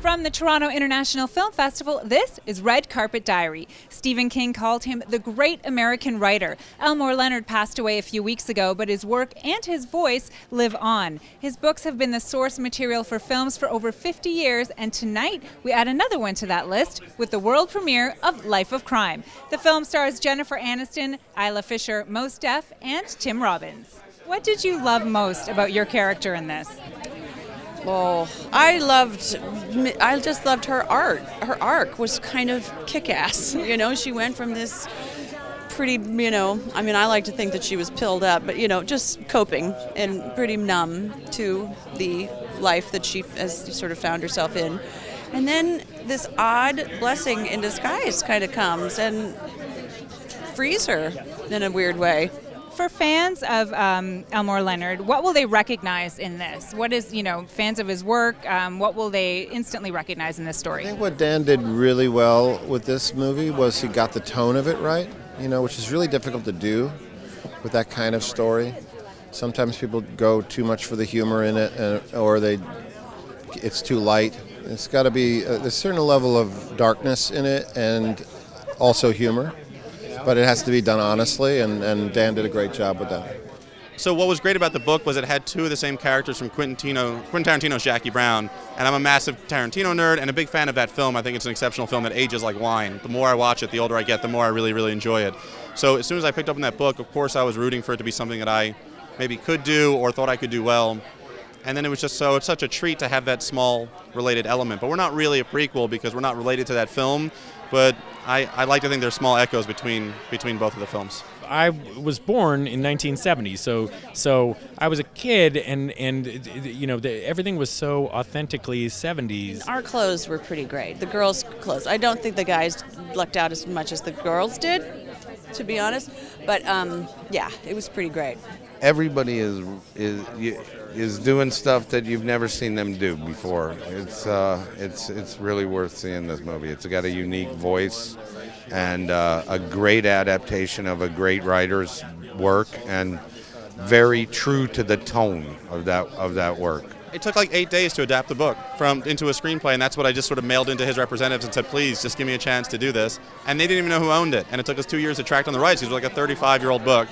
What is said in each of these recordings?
From the Toronto International Film Festival, this is Red Carpet Diary. Stephen King called him the great American writer. Elmore Leonard passed away a few weeks ago, but his work and his voice live on. His books have been the source material for films for over 50 years, and tonight we add another one to that list with the world premiere of Life of Crime. The film stars Jennifer Aniston, Isla Fisher, Mos Def, and Tim Robbins. What did you love most about your character in this? Oh, I just loved her art. Her arc was kind of kick-ass. You know, she went from this pretty, I like to think that she was pilled up, but, just coping and pretty numb to the life that she has sort of found herself in. And then this odd blessing in disguise kind of comes and frees her in a weird way. For fans of Elmore Leonard, what will they recognize in this? What is, fans of his work, what will they instantly recognize in this story? I think what Dan did really well with this movie was he got the tone of it right, which is really difficult to do with that kind of story. Sometimes people go too much for the humor in it, or it's too light. It's got to be a certain level of darkness in it and also humor. But it has to be done honestly, and Dan did a great job with that. So what was great about the book was it had two of the same characters from Quentin Tarantino's Jackie Brown, and I'm a massive Tarantino nerd and a big fan of that film. I think it's an exceptional film that ages like wine. The more I watch it, the older I get, the more I really, really enjoy it. So as soon as I picked up in that book, of course I was rooting for it to be something that I maybe could do or thought I could do well. And then it was just it's such a treat to have that small related element. But we're not really a prequel because we're not related to that film. But I like to think there's small echoes between both of the films. I was born in 1970, so I was a kid, and everything was so authentically 70s. Our clothes were pretty great. The girls' clothes. I don't think the guys lucked out as much as the girls did, to be honest. But yeah, it was pretty great. Everybody is doing stuff that you've never seen them do before. It's really worth seeing this movie. It's got a unique voice and a great adaptation of a great writer's work, and very true to the tone of that work. It took like 8 days to adapt the book into a screenplay, and that's what I just sort of mailed into his representatives and said, please, just give me a chance to do this. And they didn't even know who owned it. And it took us 2 years to track down the rights. It was like a 35-year-old book.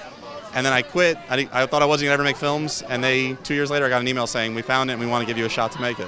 And then I quit. I thought I wasn't going to ever make films, and 2 years later I got an email saying, we found it and we want to give you a shot to make it.